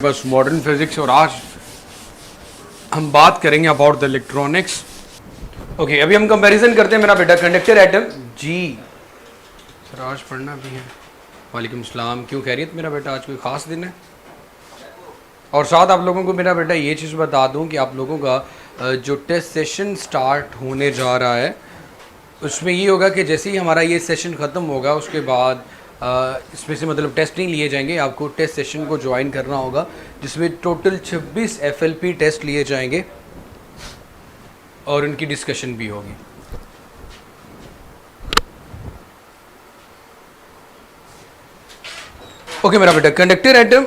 बस modern physics और आज हम बात करेंगे अबाउट द इलेक्ट्रॉनिक्स। ओके, अभी हम कंपैरिजन करते हैं मेरा बेटा कंडक्टर एटम जी। सर आज पढ़ना भी है। वालेकुम सलाम, क्यों खैरियत मेरा बेटा? आज कोई ख़ास दिन है? और साथ आप लोगों को मेरा बेटा ये चीज़ बता दूं कि आप लोगों का जो टेस्ट सेशन स्टार्ट होने जा रहा है उसमें ये होगा कि जैसे ही हमारा ये सेशन ख़त्म होगा उसके बाद इसमें से मतलब टेस्ट नहीं लिए जाएंगे, आपको टेस्ट सेशन को ज्वाइन करना होगा जिसमें टोटल 26 FLP टेस्ट लिए जाएंगे और उनकी डिस्कशन भी होगी। ओके मेरा बेटा, कंडक्टर एटम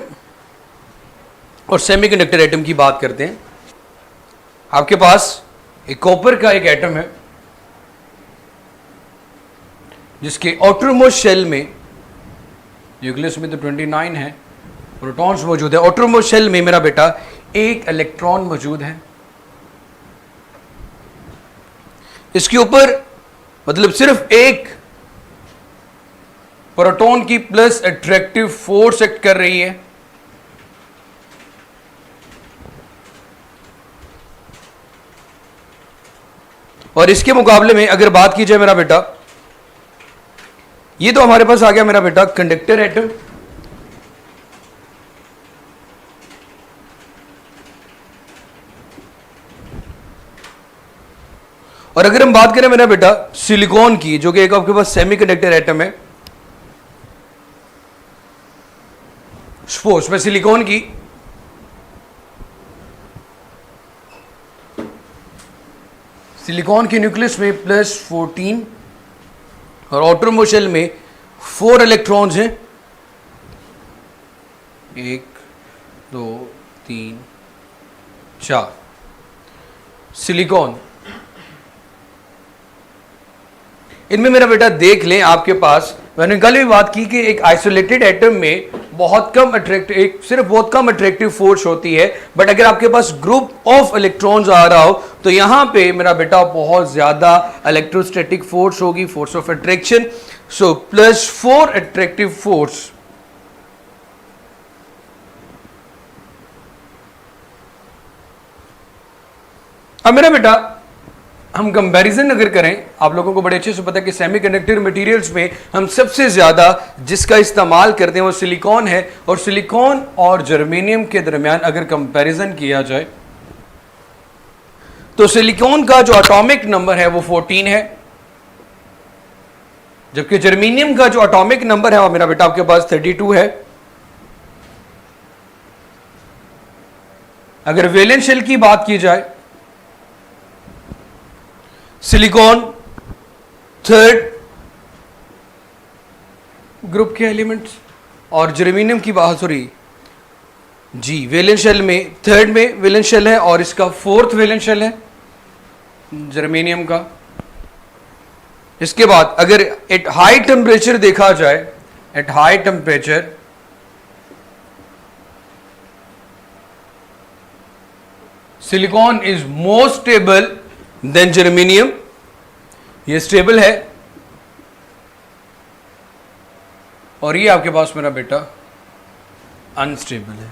और सेमीकंडक्टर एटम की बात करते हैं। आपके पास एक कॉपर का एक एटम है जिसके आउटरमोस्ट शेल में, न्यूक्लियस में तो 29 है, प्रोटॉन्स मौजूद है। आउटरमोस्ट शेल में मेरा बेटा एक इलेक्ट्रॉन मौजूद है। इसके ऊपर मतलब सिर्फ एक प्रोटॉन की प्लस अट्रैक्टिव फोर्स एक्ट कर रही है। और इसके मुकाबले में अगर बात की जाए मेरा बेटा, ये तो हमारे पास आ गया मेरा बेटा कंडक्टर एटम। और अगर हम बात करें मेरा बेटा सिलिकॉन की, जो कि एक आपके पास सेमीकंडक्टर एटम है, सपोज में सिलिकॉन की न्यूक्लियस में प्लस 14 और आउटरमोस्ट शेल में 4 इलेक्ट्रॉन्स हैं, 1 2 3 4। सिलिकॉन इनमें मेरा बेटा देख लें, आपके पास मैंने कल भी बात की कि एक आइसोलेटेड एटम में बहुत कम अट्रैक्टिव फोर्स होती है, बट अगर आपके पास ग्रुप ऑफ इलेक्ट्रॉन्स आ रहा हो तो यहां पे मेरा बेटा बहुत ज्यादा इलेक्ट्रोस्टैटिक फोर्स होगी, force of attraction. So +4 attractive force. अब मेरा बेटा हम कंपैरिजन अगर करें, आप लोगों को बड़े अच्छे से पता है कि सेमीकंडक्टर मटेरियल्स में हम सबसे ज्यादा जिसका इस्तेमाल करते हैं वो सिलिकॉन है। और सिलिकॉन और जर्मेनियम के दरमियान अगर कंपैरिजन किया जाए तो सिलिकॉन का जो एटॉमिक नंबर है वो 14 है, जबकि जर्मेनियम का जो एटॉमिक नंबर है वो मेरा बेटा आपके पास 32 है। अगर वैलेंस शेल की बात की जाए, सिलिकॉन 3rd ग्रुप के एलिमेंट्स और जर्मेनियम की बात, वैलेंस शेल में 3rd में वैलेंस शेल है और इसका 4th वैलेंस शेल है जर्मेनियम का। इसके बाद अगर एट हाई टेम्परेचर देखा जाए, at high temperature silicon is more stable then germanium. ये स्टेबल है और ये आपके पास मेरा बेटा अनस्टेबल है।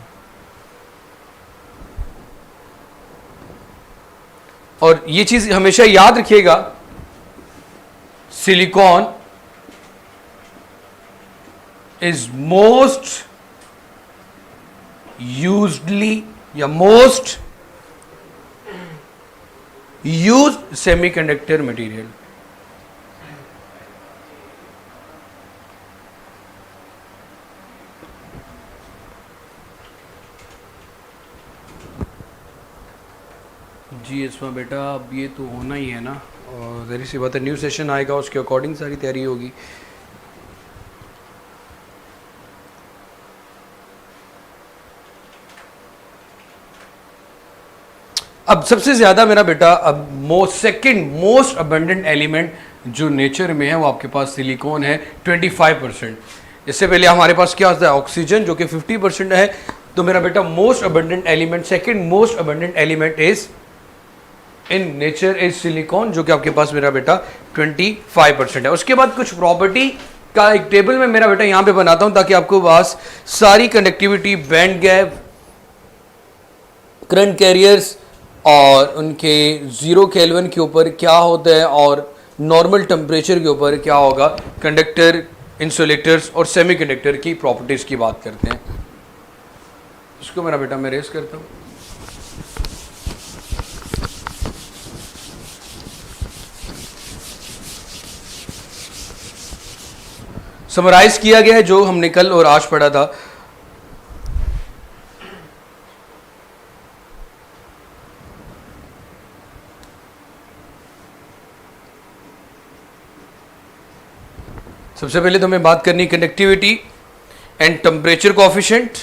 और ये चीज हमेशा याद रखिएगा, सिलिकॉन इज मोस्ट यूज्डली या मोस्ट यूज्ड सेमीकंडक्टर मटेरियल। जी इसमें बेटा अब ये तो होना ही है ना, और जरी सी बात है न्यू सेशन आएगा उसके अकॉर्डिंग सारी तैयारी होगी। अब सबसे ज्यादा मेरा बेटा अब सेकंड मोस्ट अबंडेंट एलिमेंट जो नेचर में है वो आपके पास सिलिकॉन है 25%। इससे पहले हमारे पास क्या होता है ऑक्सीजन जो कि 50% है। तो मेरा बेटा most abundant element, second most abundant element is in nature is silicon जो कि आपके पास मेरा बेटा 25% है। उसके बाद कुछ प्रॉपर्टी का एक टेबल में मेरा बेटा यहाँ पे बनाता हूँ ताकि आपको पास सारी conductivity, band gap, current carriers और उनके 0 केल्विन के ऊपर क्या होता है और नॉर्मल टेम्परेचर के ऊपर क्या होगा, कंडक्टर, इंसुलेटर्स और सेमीकंडक्टर की प्रॉपर्टीज़ की बात करते हैं। इसको मेरा बेटा मैं रेस करता हूँ। समराइज किया गया है जो हमने कल और आज पढ़ा था। सबसे पहले तो हमें बात करनी conductivity and temperature coefficient.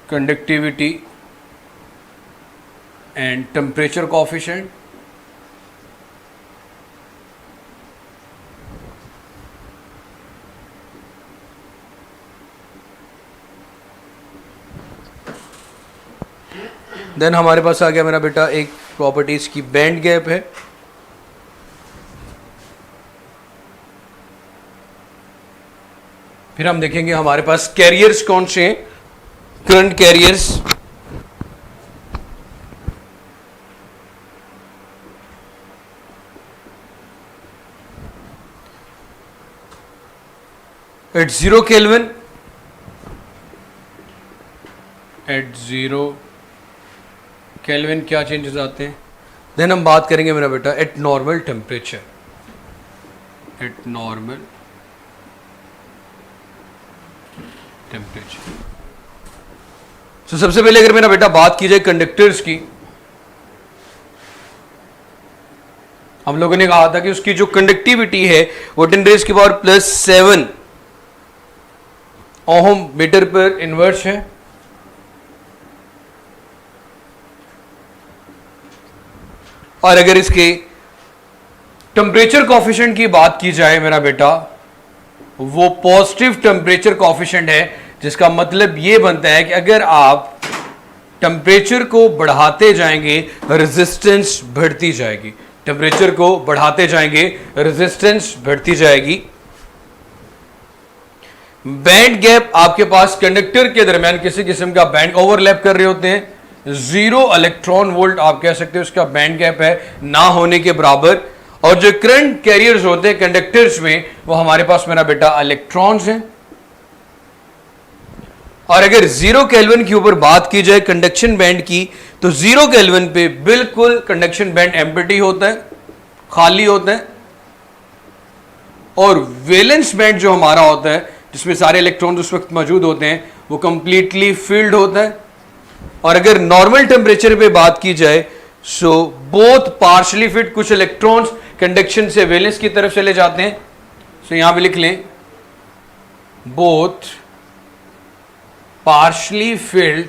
Conductivity and temperature coefficient. Then हमारे पास आ गया मेरा बेटा एक प्रॉपर्टीज की बैंड गैप है। फिर हम देखेंगे हमारे पास कैरियर्स कौन से हैं, current carriers, at 0 kelvin, at 0 kelvin क्या चेंजेस आते हैं। देन हम बात करेंगे मेरा बेटा at normal temperature, at normal temperature. तो सबसे पहले अगर मेरा बेटा बात की जाए कंडक्टर्स की, हम लोगों ने कहा था कि उसकी जो कंडक्टिविटी है वो 10⁻⁻7 ओहम मीटर पर इनवर्स है। और अगर इसके टेम्परेचर कोएफिशिएंट की बात की जाए मेरा बेटा, वो पॉजिटिव टेम्परेचर कोएफिशिएंट है, जिसका मतलब ये बनता है कि अगर आप टेम्परेचर को बढ़ाते जाएंगे रेजिस्टेंस बढ़ती जाएगी, टेम्परेचर को बढ़ाते जाएंगे रेजिस्टेंस बढ़ती जाएगी। बैंड गैप आपके पास कंडक्टर के दरमियान किसी किस्म का बैंड ओवरलैप कर रहे होते हैं, 0 इलेक्ट्रॉन वोल्ट आप कह सकते हो उसका बैंड गैप है, ना होने के बराबर। और जो करंट कैरियर्स होते हैं कंडक्टर्स में, वो हमारे पास मेरा बेटा इलेक्ट्रॉन्स हैं। और अगर 0 केल्विन के ऊपर बात की जाए कंडक्शन बैंड की, तो 0 केल्विन पे बिल्कुल कंडक्शन बैंड एम्प्टी होता है, खाली होता है। और वैलेंस बैंड जो हमारा होता है, जिसमें सारे इलेक्ट्रॉन्स उस वक्त मौजूद होते हैं, वो कंप्लीटली फिल्ड होता है। और अगर नॉर्मल टेम्परेचर पे बात की जाए, सो बोथ पार्शली फिल्ड, कुछ इलेक्ट्रॉन्स कंडक्शन से वैलेंस की तरफ चले जाते हैं। सो यहां पे लिख लें both partially field,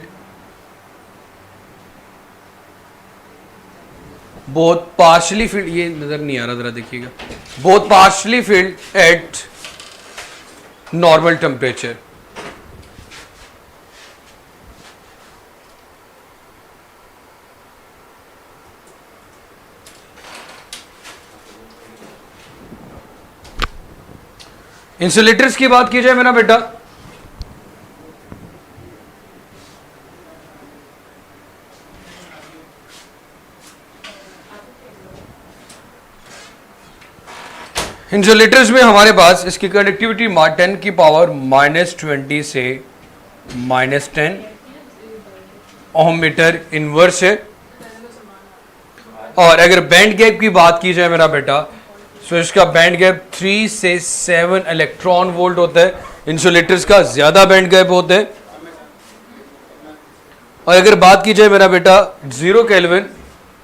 both partially field, ये नजर नहीं आ रहा, जरा देखिएगा, both partially field eight normal temperature. Insulators की बात की जाए मेरा बेटा, इंसुलेटर्स में हमारे पास इसकी कंडक्टिविटी 10 की पावर -20 से -10 ओम मीटर इनवर्स है। और अगर बैंड गैप की बात की जाए मेरा बेटा, तो इसका बैंड गैप 3 से 7 इलेक्ट्रॉन वोल्ट होता है। इंसुलेटर्स का ज्यादा बैंड गैप होता है। और अगर बात की जाए मेरा बेटा 0 केल्विन,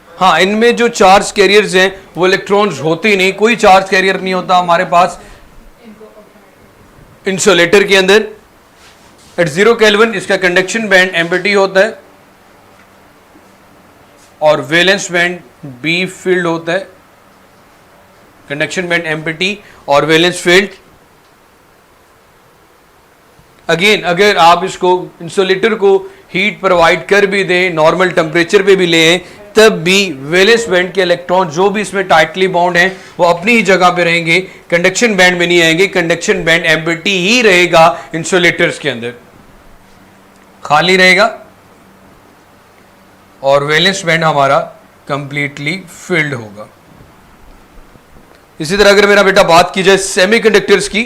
हाँ, इनमें जो चार्ज कैरियर्स हैं वो इलेक्ट्रॉन्स होते ही नहीं, कोई चार्ज कैरियर नहीं होता हमारे पास इंसुलेटर के अंदर। एट 0 केल्विन इसका कंडक्शन बैंड एम्प्टी होता है और वैलेंस बैंड बी फील्ड होता है। कंडक्शन बैंड एम्प्टी और वैलेंस फील्ड। अगेन अगर आप इसको इंसुलेटर को हीट प्रोवाइड कर भी दें, नॉर्मल टेम्परेचर पे भी ले, तब भी वैलेंस बैंड के इलेक्ट्रॉन जो भी इसमें टाइटली बाउंड हैं वो अपनी ही जगह पे रहेंगे, कंडक्शन बैंड में नहीं आएंगे। कंडक्शन बैंड एम्प्टी ही रहेगा इंसुलेटर्स के अंदर। खाली रहेगा और वैलेंस बैंड हमारा कंप्लीटली फिल्ड होगा। इसी तरह अगर मेरा बेटा बात की जाए सेमीकंडक्टर्स की,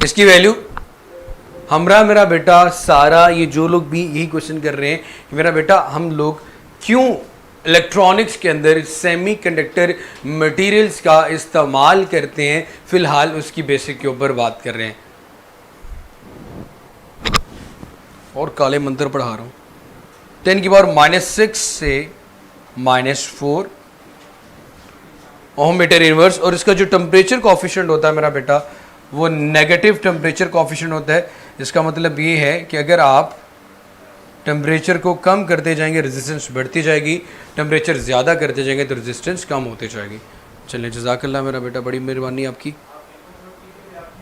इसकी वैल्यू मेरा बेटा सारा ये जो लोग भी यही क्वेश्चन कर रहे हैं कि मेरा बेटा हम लोग क्यों इलेक्ट्रॉनिक्स के अंदर सेमीकंडक्टर मटेरियल्स का इस्तेमाल करते हैं, फिलहाल उसकी बेसिक के ऊपर बात कर रहे हैं। और काले मंत्र पढ़ा रहा हूं। 10 की पावर -6 से -4 ओम मीटर इनवर्स, और इसका जो टेम्परेचर कोफिशिएंट होता है मेरा बेटा वो नेगेटिव टेम्परेचर कोफिशिएंट होता है। इसका मतलब ये है कि अगर आप टेम्परेचर को कम करते जाएंगे रेजिस्टेंस बढ़ती जाएगी, टेम्परेचर ज़्यादा करते जाएंगे तो रेजिस्टेंस कम होती जाएगी। चलिए जज़ाकल्लाह मेरा बेटा, बड़ी मेहरबानी आपकी।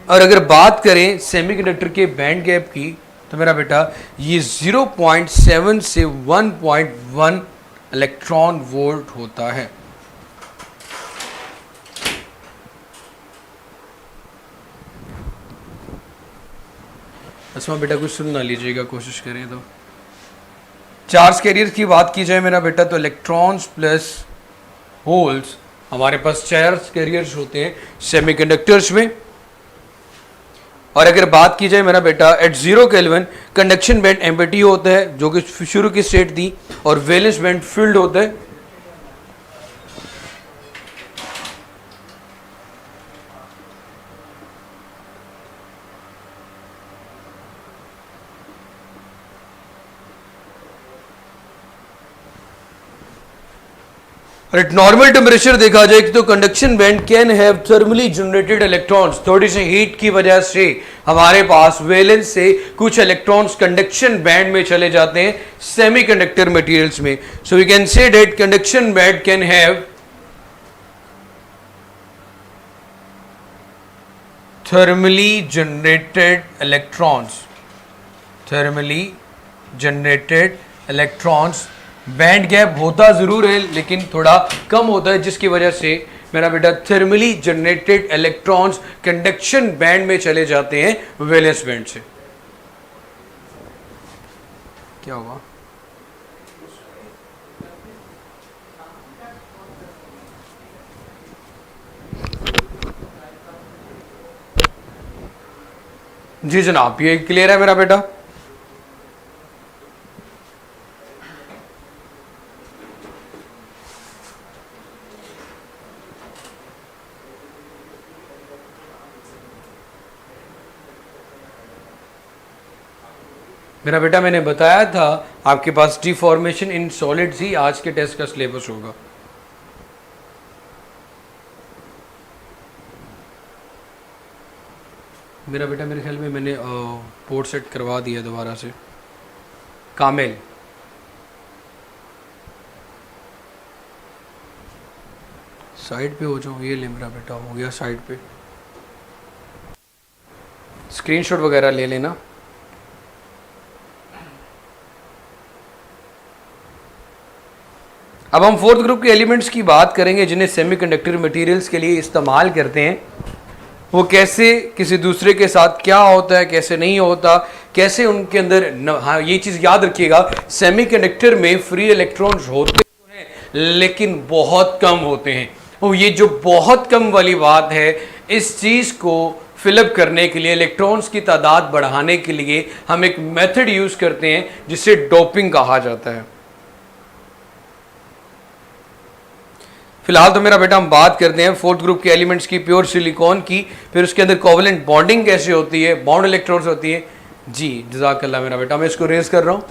और अगर बात करें सेमीकंडक्टर के बैंड गैप की तो मेरा बेटा ये 0.7 से 1.1 इलेक्ट्रॉन वोल्ट होता है। असमा बेटा कुछ सुन ना लीजिएगा, कोशिश करें तो। चार्ज कैरियर की बात की जाए मेरा बेटा तो इलेक्ट्रॉन्स प्लस होल्स, हमारे पास चार्ज कैरियर्स होते हैं सेमीकंडक्टर्स में। और अगर बात की जाए मेरा बेटा at 0 kelvin conduction band empty होता है जो कि शुरू की स्टेट थी, और वैलेंस बैंड फिल्ड होता है। और एट नॉर्मल टेम्परेचर देखा जाए तो conduction band can have thermally generated electrons, थोड़ी सी हीट की वजह से हमारे पास वैलेंस से कुछ इलेक्ट्रॉन्स कंडक्शन बैंड में चले जाते हैं सेमीकंडक्टर मटेरियल्स में। So we can say that conduction band can have thermally generated electrons, thermally generated electrons. Band gap होता ज़रूर है लेकिन थोड़ा कम होता है, जिसकी वजह से मेरा बेटा thermally generated electrons conduction band में चले जाते हैं वैलेंस बैंड से। क्या हुआ? जी जनाब, ये क्लियर है मेरा बेटा? मेरा बेटा मैंने बताया था आपके पास डिफॉर्मेशन इन सॉलिड्स ही आज के टेस्ट का सिलेबस होगा। मेरा बेटा मेरे ख्याल में मैंने पोर्ट सेट करवा दिया दोबारा से। कामिल, साइड पे हो जाओ। ये ले मेरा बेटा, हो गया साइड पे। स्क्रीनशॉट वगैरह ले लेना। अब हम फोर्थ ग्रुप के एलिमेंट्स की बात करेंगे जिन्हें सेमीकंडक्टर मटेरियल्स के लिए इस्तेमाल करते हैं। वो कैसे किसी दूसरे के साथ क्या होता है, कैसे नहीं होता, कैसे उनके अंदर हाँ ये चीज़ याद रखिएगा, सेमीकंडक्टर में फ्री इलेक्ट्रॉन्स होते तो हैं लेकिन बहुत कम होते हैं। और ये जो बहुत कम वाली बात है, इस चीज़ को फिलअप करने के लिए, इलेक्ट्रॉन्स की तादाद बढ़ाने के लिए हम एक मेथड यूज़ करते हैं जिसे डोपिंग कहा जाता है। फिलहाल तो मेरा बेटा हम बात करते हैं फोर्थ ग्रुप के एलिमेंट्स की, प्योर सिलिकॉन की, फिर उसके अंदर कोवेलेंट बॉन्डिंग कैसे होती है, बॉन्ड इलेक्ट्रॉन्स होती है। जी जज़ाकल्लाह मेरा बेटा, मैं इसको रेज कर रहा हूँ।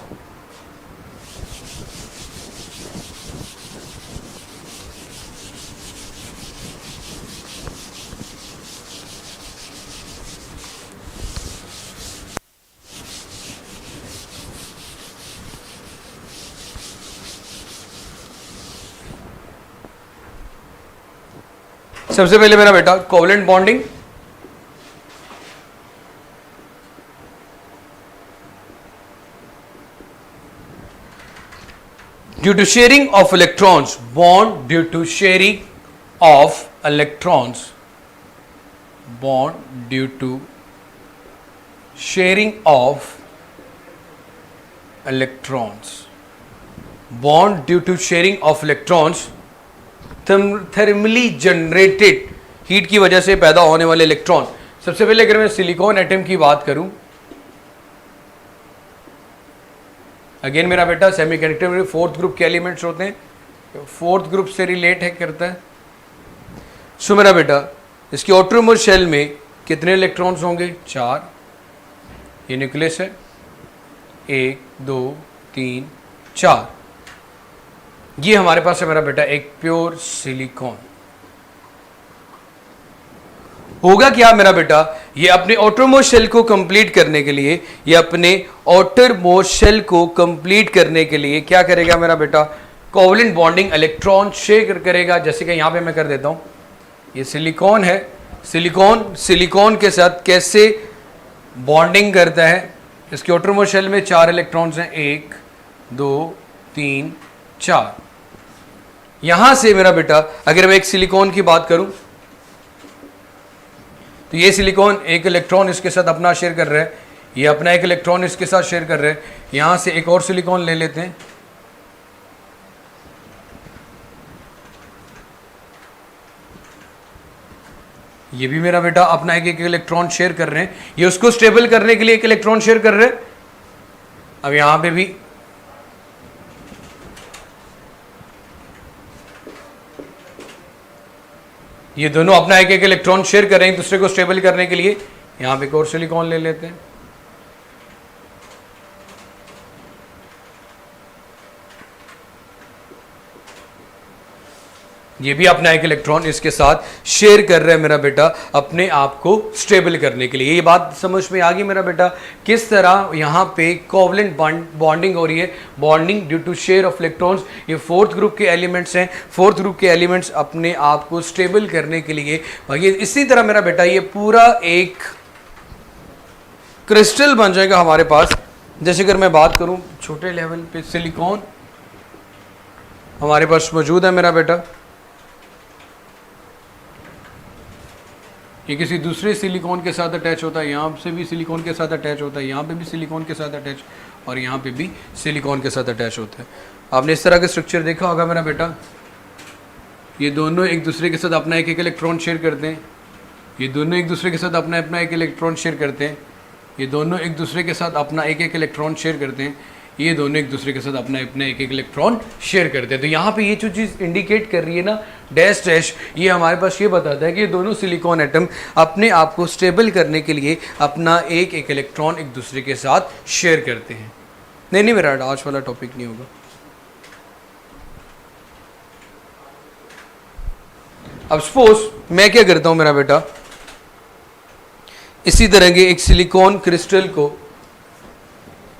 सबसे पहले मेरा बेटा covalent bonding, due to sharing of electrons, bond due to sharing of electrons, bond due to sharing of electrons, bond due to sharing of electrons, thermally generated heat की वजह से पैदा होने वाले इलेक्ट्रॉन। सबसे पहले अगर मैं सिलिकॉन एटम की बात करूं, अगेन मेरा बेटा सेमीकंडक्टर में फोर्थ ग्रुप के एलिमेंट्स होते हैं, फोर्थ ग्रुप से रिलेट है करता है। सो मेरा बेटा इसकी ऑटोमर शेल में कितने इलेक्ट्रॉन्स होंगे? 4। ये न्यूक्लियस है, 1 2 3 4। ये हमारे पास है मेरा बेटा एक प्योर सिलिकॉन। होगा क्या मेरा बेटा, ये अपने आउटरमोस्ट शेल को कंप्लीट करने के लिए, ये अपने आउटरमोस्ट शेल को कंप्लीट करने के लिए क्या करेगा मेरा बेटा? कोवलेंट बॉन्डिंग इलेक्ट्रॉन शेयर करेगा। जैसे कि यहां पे मैं कर देता हूं, ये सिलिकॉन है, सिलिकॉन के साथ कैसे बॉन्डिंग करता है? इसके आउटरमोस्ट शेल में 4 इलेक्ट्रॉन्स हैं, 1 2 3 4। यहां से मेरा बेटा अगर मैं एक सिलिकॉन की बात करूं, तो ये सिलिकॉन एक इलेक्ट्रॉन इसके साथ अपना शेयर कर रहा है, ये अपना एक इलेक्ट्रॉन इसके साथ शेयर कर रहे हैं। यहां से एक और सिलिकॉन ले लेते हैं, ये भी मेरा बेटा अपना एक इलेक्ट्रॉन शेयर कर रहे हैं, ये उसको स्टेबल करने के लिए एक इलेक्ट्रॉन शेयर कर रहे हैं। अब यहां पे भी ये दोनों अपना एक इलेक्ट्रॉन शेयर कर रहे हैं दूसरे को स्टेबल करने के लिए। यहां पे एक और सिलिकॉन ले लेते हैं, ये भी अपना एक इलेक्ट्रॉन इसके साथ शेयर कर रहा है मेरा बेटा अपने आप को स्टेबल करने के लिए। ये बात समझ में आ गई मेरा बेटा, किस तरह यहाँ पे कोवलेंट बॉन्डिंग हो रही है, bonding due to share of electrons. ये फोर्थ ग्रुप के एलिमेंट्स हैं, फोर्थ ग्रुप के एलिमेंट्स अपने आप को स्टेबल करने के लिए। ये इसी तरह मेरा बेटा ये पूरा एक क्रिस्टल बन जाएगा हमारे पास। जैसे अगर मैं बात करूँ छोटे लेवल पे, सिलिकॉन हमारे पास मौजूद है मेरा बेटा, ये किसी दूसरे सिलिकॉन के साथ अटैच होता है, यहाँ से भी सिलिकॉन के साथ अटैच होता है, यहाँ पे भी सिलिकॉन के साथ अटैच, और यहाँ पे भी सिलिकॉन के साथ अटैच होता है। आपने इस तरह का स्ट्रक्चर देखा होगा मेरा बेटा। ये दोनों एक दूसरे के साथ अपना एक इलेक्ट्रॉन शेयर करते हैं, ये दोनों एक दूसरे के साथ अपना अपना एक इलेक्ट्रॉन शेयर करते हैं, ये दोनों एक दूसरे के साथ अपना एक इलेक्ट्रॉन शेयर करते हैं, ये दोनों एक दूसरे के साथ अपना अपना एक इलेक्ट्रॉन शेयर करते हैं। तो यहाँ पे ये जो चीज़ इंडिकेट कर रही है ना, डैश डैश, ये हमारे पास ये बताता है कि ये दोनों सिलिकॉन एटम अपने आप को स्टेबल करने के लिए अपना एक इलेक्ट्रॉन एक दूसरे के साथ शेयर करते हैं। नहीं मेरा आज वाला टॉपिक नहीं होगा। अब सपोज मैं क्या करता हूँ मेरा बेटा, इसी तरह के एक सिलिकॉन क्रिस्टल को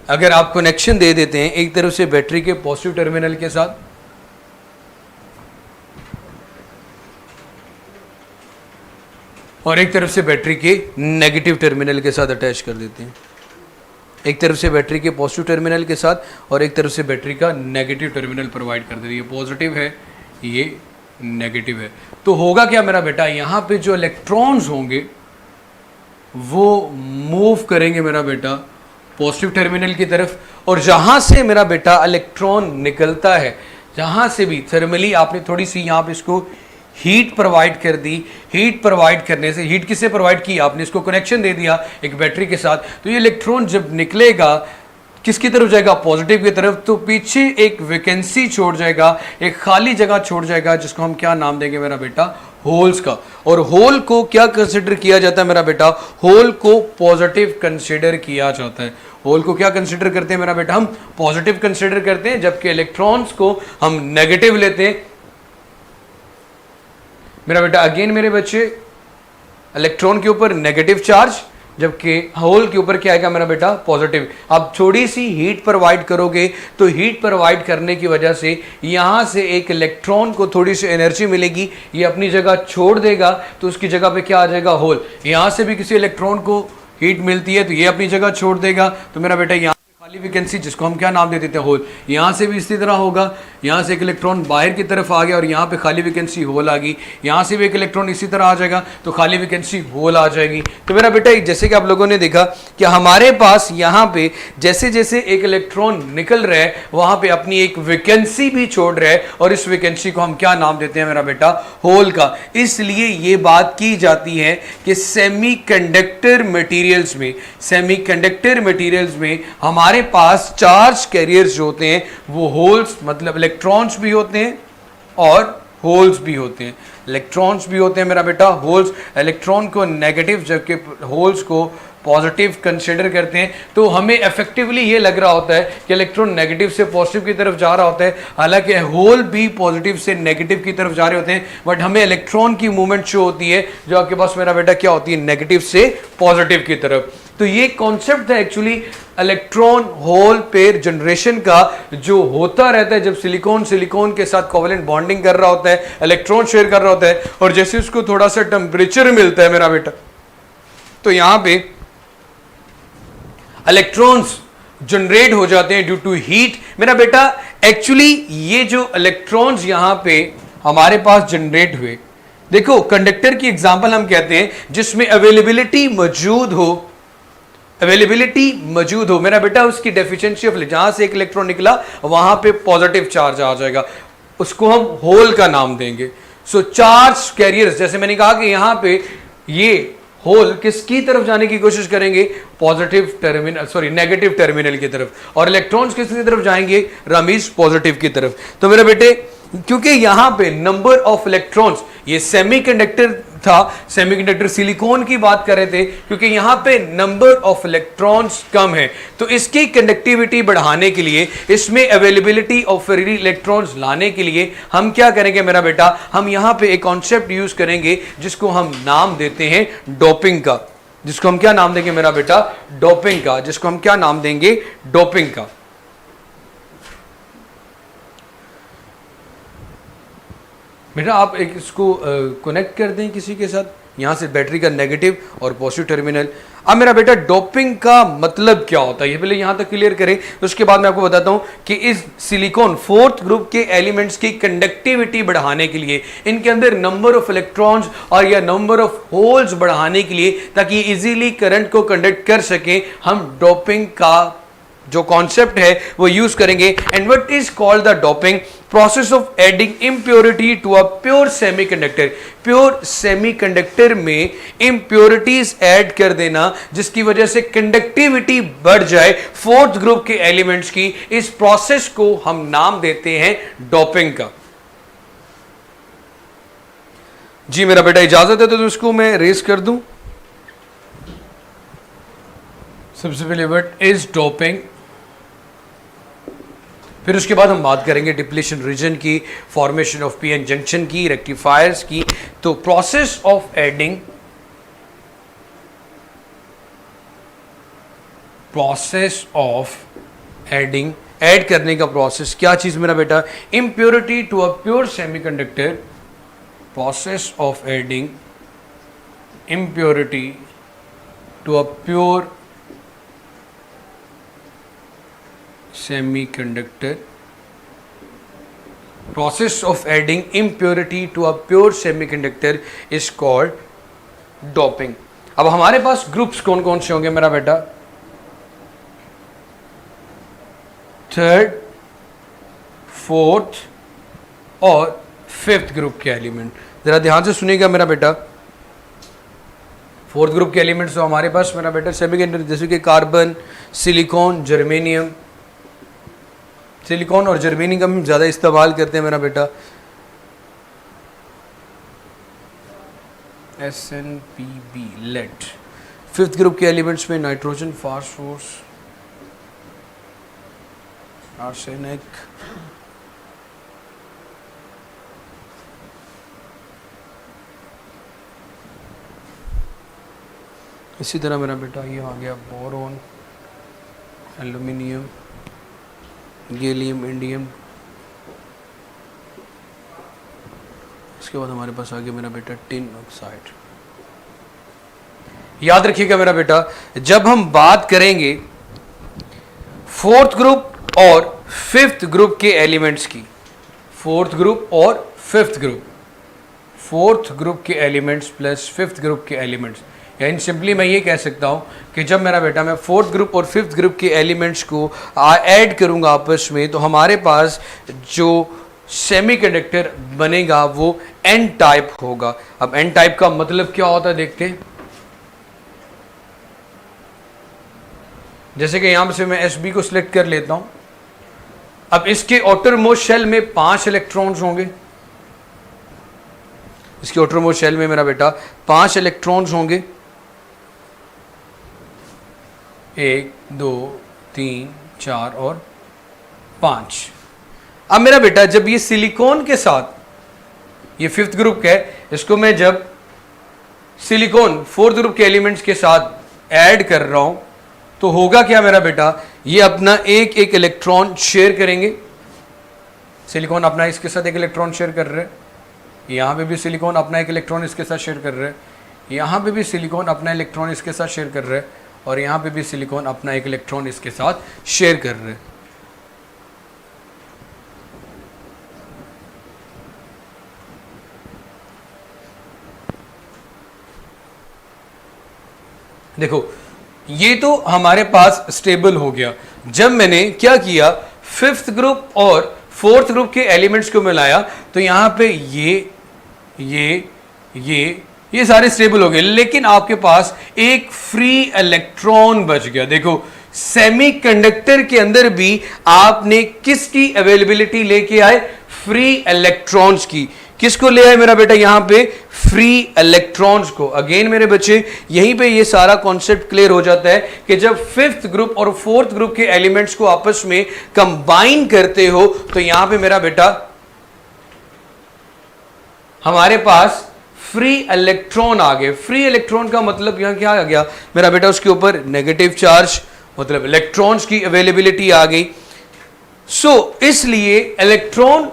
अगर आप कनेक्शन दे देते हैं एक तरफ से बैटरी के पॉजिटिव टर्मिनल के साथ, और एक तरफ से बैटरी के नेगेटिव टर्मिनल के साथ अटैच कर देते हैं, एक तरफ से बैटरी के पॉजिटिव टर्मिनल के साथ और एक तरफ से बैटरी का नेगेटिव टर्मिनल प्रोवाइड कर देते हैं। ये पॉजिटिव है, ये नेगेटिव है। तो होगा क्या मेरा बेटा, यहाँ पे जो इलेक्ट्रॉन्स होंगे वो मूव करेंगे मेरा बेटा पॉजिटिव टर्मिनल की तरफ, और जहां से मेरा बेटा इलेक्ट्रॉन निकलता है, जहां से भी थर्मली आपने थोड़ी सी यहाँ पे इसको हीट प्रोवाइड कर दी, हीट प्रोवाइड करने से, हीट किससे प्रोवाइड की, आपने इसको कनेक्शन दे दिया एक बैटरी के साथ, तो ये इलेक्ट्रॉन जब निकलेगा किसकी तरफ जाएगा, पॉजिटिव की तरफ। तो पीछे एक वैकेंसी छोड़ जाएगा, एक खाली जगह छोड़ जाएगा, जिसको हम क्या नाम देंगे मेरा बेटा, होल्स का। और होल को क्या कंसिडर किया जाता है मेरा बेटा, होल को पॉजिटिव कंसिडर किया जाता है। होल को क्या कंसिडर करते हैं मेरा बेटा, हम पॉजिटिव कंसिडर करते हैं, जबकि इलेक्ट्रॉन्स को हम नेगेटिव लेते हैं मेरा बेटा। अगेन मेरे बच्चे, इलेक्ट्रॉन के ऊपर नेगेटिव चार्ज, जबकि होल के ऊपर क्या आएगा मेरा बेटा, पॉजिटिव। अब थोड़ी सी हीट प्रोवाइड करोगे तो हीट प्रोवाइड करने की वजह से यहां से एक इलेक्ट्रॉन को थोड़ी सी एनर्जी मिलेगी, ये अपनी जगह छोड़ देगा, तो उसकी जगह पे क्या आ जाएगा, होल। यहां से भी किसी इलेक्ट्रॉन को हीट मिलती है तो ये अपनी जगह छोड़ देगा, तो मेरा बेटा यहाँ खाली खाली वैकेंसी जिसको हम क्या नाम दे देते हैं होल, यहाँ से भी इसी तरह होगा, यहाँ से एक इलेक्ट्रॉन बाहर की तरफ आ गया और यहाँ पे खाली वैकेंसी होल आ गई, यहाँ से भी एक इलेक्ट्रॉन इसी तरह आ जाएगा तो खाली वैकेंसी होल आ जाएगी। तो मेरा बेटा जैसे कि आप लोगों ने देखा कि हमारे पास यहाँ पे जैसे जैसे एक इलेक्ट्रॉन निकल रहा है वहाँ पे अपनी एक वैकेंसी भी छोड़ रहा है और इस वैकेंसी को हम क्या नाम देते हैं मेरा बेटा, होल का। इसलिए ये बात की जाती है कि सेमीकंडक्टर मटेरियल्स में हमारे पास चार्ज कैरियर्स जो होते हैं वो होल्स मतलब इलेक्ट्रॉन्स भी होते हैं और होल्स भी होते हैं। इलेक्ट्रॉन्स भी होते हैं मेरा बेटा, होल्स इलेक्ट्रॉन को नेगेटिव जबकि होल्स को पॉजिटिव कंसिडर करते हैं। तो हमें इफेक्टिवली ये लग रहा होता है कि इलेक्ट्रॉन नेगेटिव से पॉजिटिव की तरफ जा रहा होता है, हालांकि होल भी पॉजिटिव से नेगेटिव की तरफ जा रहे होते हैं, बट हमें इलेक्ट्रॉन की मूवमेंट शो होती है जो आपके पास मेरा बेटा क्या होती है, नेगेटिव से पॉजिटिव की तरफ। तो ये कॉन्सेप्ट है actually electron hole pair generation का, जो होता रहता है जब सिलिकॉन के साथ कोवेलेंट बॉन्डिंग कर रहा होता है, इलेक्ट्रॉन शेयर कर रहा होता है, और जैसे उसको थोड़ा सा टेम्परेचर मिलता है मेरा बेटा तो यहां पे इलेक्ट्रॉन्स जनरेट हो जाते हैं ड्यू टू हीट। मेरा बेटा एक्चुअली ये जो इलेक्ट्रॉन्स यहां पे हमारे पास जनरेट हुए, देखो कंडक्टर की एग्जांपल हम कहते हैं जिसमें अवेलेबिलिटी मौजूद हो मेरा बेटा, उसकी डेफिशिएंसी ऑफ, जहां से एक इलेक्ट्रॉन निकला वहां पे पॉजिटिव चार्ज आ जाएगा, उसको हम होल का नाम देंगे। सो चार्ज कैरियर्स, जैसे मैंने कहा कि यहां पे ये होल किसकी तरफ जाने की कोशिश करेंगे, नेगेटिव टर्मिनल की तरफ, और इलेक्ट्रॉन्स किसकी तरफ जाएंगे, रमीज पॉजिटिव की तरफ। तो मेरे बेटे क्योंकि यहां पे नंबर ऑफ इलेक्ट्रॉन्स, ये सेमीकंडक्टर था, सेमीकंडक्टर सिलिकॉन की बात कर रहे थे, क्योंकि यहां पे नंबर ऑफ इलेक्ट्रॉन्स कम है तो इसकी कंडक्टिविटी बढ़ाने के लिए, इसमें अवेलेबिलिटी ऑफ फ्री इलेक्ट्रॉन्स लाने के लिए हम क्या करेंगे मेरा बेटा, हम यहां पे एक कॉन्सेप्ट यूज करेंगे जिसको हम नाम देते हैं डोपिंग का। जिसको हम क्या नाम देंगे मेरा बेटा, डोपिंग का। जिसको हम क्या नाम देंगे, डोपिंग का। बेटा आप एक इसको कनेक्ट कर दें किसी के साथ, यहां से बैटरी का नेगेटिव और पॉजिटिव टर्मिनल। अब मेरा बेटा डोपिंग का मतलब क्या होता है ये पहले यहां तक क्लियर करें, तो उसके बाद मैं आपको बताता हूं कि इस सिलिकॉन फोर्थ ग्रुप के एलिमेंट्स की कंडक्टिविटी बढ़ाने के लिए, इनके अंदर नंबर ऑफ इलेक्ट्रॉन्स और या नंबर ऑफ होल्स बढ़ाने के लिए, ताकि इजीली करंट को कंडक्ट कर सकें, हम डोपिंग का जो कॉन्सेप्ट है वो यूज करेंगे। And what is called the doping, process of adding impurity to a pure semiconductor. Pure semiconductor में इम्प्योरिटीज ऐड कर देना जिसकी वजह से कंडक्टिविटी बढ़ जाए फोर्थ ग्रुप के एलिमेंट्स की, इस प्रोसेस को हम नाम देते हैं डोपिंग का। जी मेरा बेटा इजाजत है तो इसको मैं रेस कर दूं। सबसे पहले व्हाट इज डोपिंग, फिर उसके बाद हम बात करेंगे डिप्लीशन रीजन की, फॉर्मेशन ऑफ पीएन जंक्शन की, रेक्टिफायर्स की। तो प्रोसेस ऑफ एडिंग, ऐड करने का प्रोसेस, क्या चीज मेरा बेटा, impurity to a pure semiconductor, process of adding impurity to a pure semiconductor, process of adding impurity to a pure semiconductor is called doping। अब हमारे पास ग्रुप्स कौन कौन से होंगे मेरा बेटा, थर्ड, फोर्थ और फिफ्थ ग्रुप के एलिमेंट। जरा ध्यान से सुनिएगा मेरा बेटा, फोर्थ ग्रुप के एलिमेंट्स तो हमारे पास मेरा बेटा सेमीकंडक्टर, जैसे कि कार्बन, सिलिकॉन, जर्मेनियम। सिलिकॉन और जर्मेनियम का हम ज़्यादा इस्तेमाल करते हैं मेरा बेटा। SnPb, lead. फिफ्थ ग्रुप के एलिमेंट्स में नाइट्रोजन, फास्फोरस, आर्सेनिक, इसी तरह मेरा बेटा ये आ गया बोरोन, एल्यूमिनियम, गैलियम, इंडियम। इसके बाद हमारे पास आ गया मेरा बेटा टिन ऑक्साइड। याद रखिएगा मेरा बेटा, जब हम बात करेंगे फोर्थ ग्रुप और फिफ्थ ग्रुप के एलिमेंट्स की, फोर्थ ग्रुप और फिफ्थ ग्रुप, फोर्थ ग्रुप के एलिमेंट्स प्लस फिफ्थ ग्रुप के एलिमेंट्स, यानी सिंपली मैं ये कह सकता हूँ कि जब मेरा बेटा मैं फोर्थ ग्रुप और फिफ्थ ग्रुप के एलिमेंट्स को ऐड करूँगा आपस में, तो हमारे पास जो सेमीकंडक्टर बनेगा वो एन टाइप होगा। अब एन टाइप का मतलब क्या होता है देखते हैं। जैसे कि यहां से मैं एस बी को सिलेक्ट कर लेता हूं। अब इसके आउटर मोस्ट शेल में 5 इलेक्ट्रॉन्स होंगे, इसके आउटर मोस्ट शेल में मेरा बेटा 5 इलेक्ट्रॉन्स होंगे, 1 2 3 4 और 5। अब मेरा बेटा जब ये सिलिकॉन के साथ, ये फिफ्थ ग्रुप का है, इसको मैं जब सिलिकॉन फोर्थ ग्रुप के एलिमेंट्स के साथ ऐड कर रहा हूं तो होगा क्या मेरा बेटा, ये अपना एक एक इलेक्ट्रॉन शेयर करेंगे। सिलिकॉन अपना इसके साथ एक इलेक्ट्रॉन शेयर कर रहे हैं, यहां पे भी सिलिकॉन अपना एक इलेक्ट्रॉन इसके साथ शेयर कर रहे हैं, यहां पे भी सिलिकॉन अपना इलेक्ट्रॉन इसके साथ शेयर कर रहे हैं, और यहां पे भी सिलिकॉन अपना एक इलेक्ट्रॉन इसके साथ शेयर कर रहे हैं। देखो ये तो हमारे पास स्टेबल हो गया। जब मैंने क्या किया, फिफ्थ ग्रुप और फोर्थ ग्रुप के एलिमेंट्स को मिलाया तो यहां पे ये सारे स्टेबल हो गए, लेकिन आपके पास एक फ्री इलेक्ट्रॉन बच गया। देखो सेमीकंडक्टर के अंदर भी आपने किसकी अवेलेबिलिटी लेके आए, फ्री इलेक्ट्रॉन्स की। किसको ले आए मेरा बेटा, यहां पे फ्री इलेक्ट्रॉन्स को। अगेन मेरे बच्चे यहीं पे ये सारा कॉन्सेप्ट क्लियर हो जाता है कि जब फिफ्थ ग्रुप और फोर्थ ग्रुप के एलिमेंट्स को आपस में कंबाइन करते हो तो यहां पे मेरा बेटा हमारे पास फ्री इलेक्ट्रॉन आ गए। फ्री इलेक्ट्रॉन का मतलब यहां क्या आ गया मेरा बेटा, उसके ऊपर नेगेटिव चार्ज, मतलब इलेक्ट्रॉन्स की अवेलेबिलिटी आ गई। सो इसलिए इलेक्ट्रॉन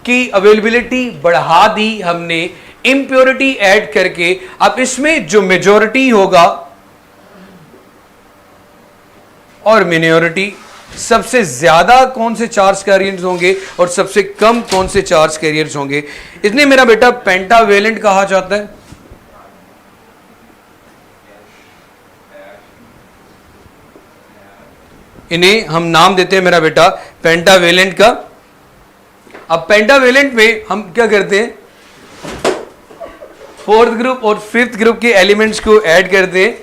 की अवेलेबिलिटी बढ़ा दी हमने इंप्योरिटी ऐड करके। अब इसमें जो मेजॉरिटी होगा और मिनोरिटी, सबसे ज्यादा कौन से चार्ज कैरियर्स होंगे और सबसे कम कौन से चार्ज कैरियर्स होंगे, इसने मेरा बेटा पेंटावेलेंट कहा जाता है। इन्हें हम नाम देते हैं मेरा बेटा पेंटावेलेंट का। अब पेंटावेलेंट में हम क्या करते हैं, फोर्थ ग्रुप और फिफ्थ ग्रुप के एलिमेंट्स को ऐड करते हैं।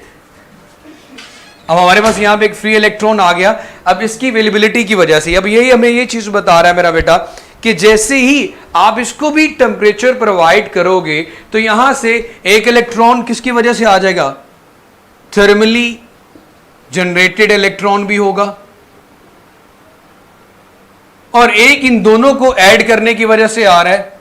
अब हमारे पास यहां पे एक फ्री इलेक्ट्रॉन आ गया। अब इसकी अवेलेबिलिटी की वजह से, अब यही हमें ये चीज बता रहा है मेरा बेटा कि जैसे ही आप इसको भी टेम्परेचर प्रोवाइड करोगे तो यहां से एक इलेक्ट्रॉन किसकी वजह से आ जाएगा, थर्मली जनरेटेड इलेक्ट्रॉन भी होगा, और एक इन दोनों को ऐड करने की वजह से आ रहा है।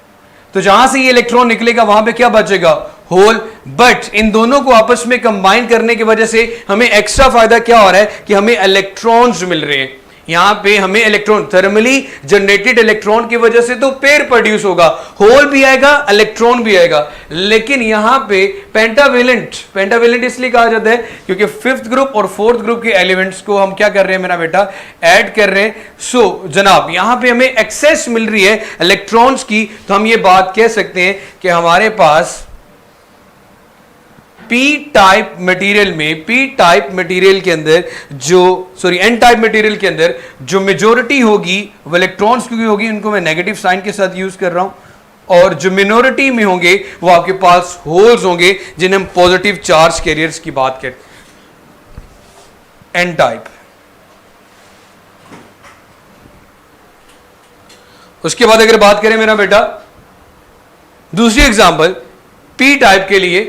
तो जहां से ये इलेक्ट्रॉन निकलेगा वहां पे क्या बचेगा, होल। बट इन दोनों को आपस में कंबाइन करने की वजह से हमें एक्स्ट्रा फायदा क्या हो रहा है कि हमें इलेक्ट्रॉन्स मिल रहे हैं। यहां पे हमें इलेक्ट्रॉन, थर्मली जनरेटेड इलेक्ट्रॉन की वजह से तो पेयर प्रोड्यूस होगा, होल भी आएगा, इलेक्ट्रॉन भी आएगा। लेकिन यहां पे पेंटावेलेंट इसलिए कहा जाता है क्योंकि फिफ्थ ग्रुप और फोर्थ ग्रुप के एलिमेंट्स को हम क्या कर रहे हैं मेरा बेटा, ऐड कर रहे हैं। सो जनाब यहां पे हमें एक्सेस मिल रही है इलेक्ट्रॉन्स की, तो हम ये बात कह सकते हैं कि हमारे पास पी टाइप मटेरियल में, पी टाइप मटेरियल के अंदर जो, सॉरी एन टाइप मटेरियल के अंदर जो मेजॉरिटी होगी वो इलेक्ट्रॉन्स की होगी, उनको मैं नेगेटिव साइन के साथ यूज कर रहा हूं, और जो मिनोरिटी में होंगे वो आपके पास होल्स होंगे जिन्हें हम पॉजिटिव चार्ज कैरियर्स की बात करें, एन टाइप। उसके बाद अगर बात करें मेरा बेटा दूसरी एग्जांपल पी टाइप के लिए,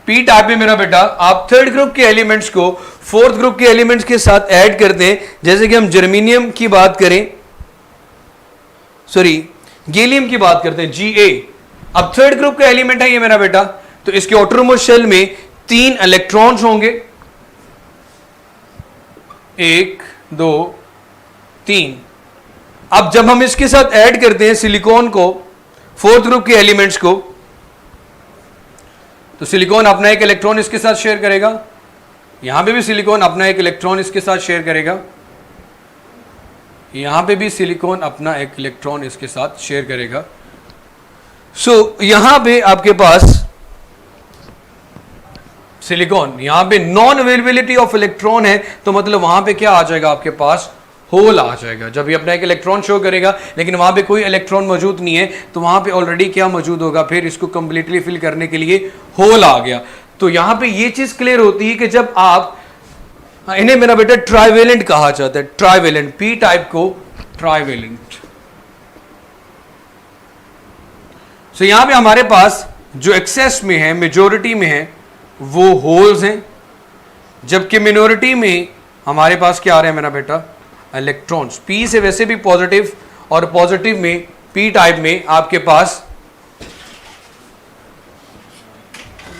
पी टाइप में मेरा बेटा आप थर्ड ग्रुप के एलिमेंट्स को फोर्थ ग्रुप के एलिमेंट्स के साथ ऐड करते हैं। जैसे कि हम जर्मेनियम की बात करें, सॉरी गैलियम की बात करते हैं, Ga। अब थर्ड ग्रुप का एलिमेंट है ये मेरा बेटा, तो इसके आउटरमोस्ट शेल में 3 इलेक्ट्रॉन्स होंगे, 1 2 3। अब जब हम इसके साथ ऐड करते हैं सिलिकॉन को, फोर्थ ग्रुप के एलिमेंट्स को, तो सिलिकॉन अपना एक इलेक्ट्रॉन इसके साथ शेयर करेगा, यहां पे भी सिलिकॉन अपना एक इलेक्ट्रॉन इसके साथ शेयर करेगा, यहां पे भी सिलिकॉन अपना एक इलेक्ट्रॉन इसके साथ शेयर करेगा। सो यहां पे आपके पास सिलिकॉन, यहां पे नॉन अवेलेबिलिटी ऑफ इलेक्ट्रॉन है, तो मतलब वहां पे क्या आ जाएगा आपके पास, होल आ जाएगा। जब ये अपना एक इलेक्ट्रॉन शो करेगा लेकिन वहां पे कोई इलेक्ट्रॉन मौजूद नहीं है, तो वहां पे ऑलरेडी क्या मौजूद होगा, फिर इसको कंप्लीटली फिल करने के लिए होल आ गया। तो यहां पे ये चीज क्लियर होती है कि जब आप, इन्हें मेरा बेटा ट्राइवेलेंट कहा जाता है, ट्राइवेलेंट, पी टाइप को ट्राइवेलेंट। सो यहां पे हमारे पास जो एक्सेस में है, मेजोरिटी में है, वो होल्स हैं, जबकि मिनोरिटी में हमारे पास क्या आ रहा है मेरा बेटा, इलेक्ट्रॉन्स। पी से वैसे भी पॉजिटिव, और पॉजिटिव में पी टाइप में आपके पास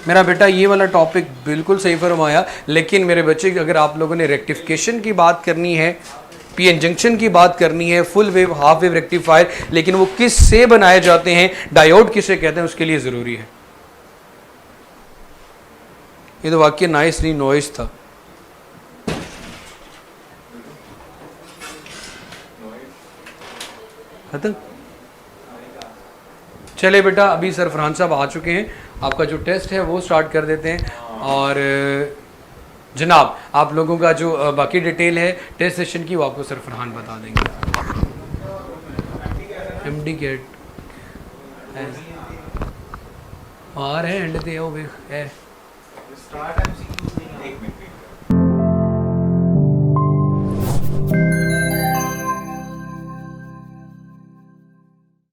मेरा बेटा ये वाला टॉपिक बिल्कुल सही फरमाया। लेकिन मेरे बच्चे, अगर आप लोगों ने रेक्टिफिकेशन की बात करनी है, पी एन जंक्शन की बात करनी है, full wave, half wave rectifier, लेकिन वो किस से बनाए जाते हैं, डायोड किसे कहते हैं, उसके लिए जरूरी है। ये तो वाकई नाइसली नॉइस था। खत्म। चले बेटा, अभी सर फरहान साहब आ चुके हैं, आपका जो टेस्ट है वो स्टार्ट कर देते हैं। और जनाब आप लोगों का जो बाकी डिटेल है टेस्ट सेशन की, वो आपको सर फरहान बता देंगे। एमडी गेट आ रहे एंड ते है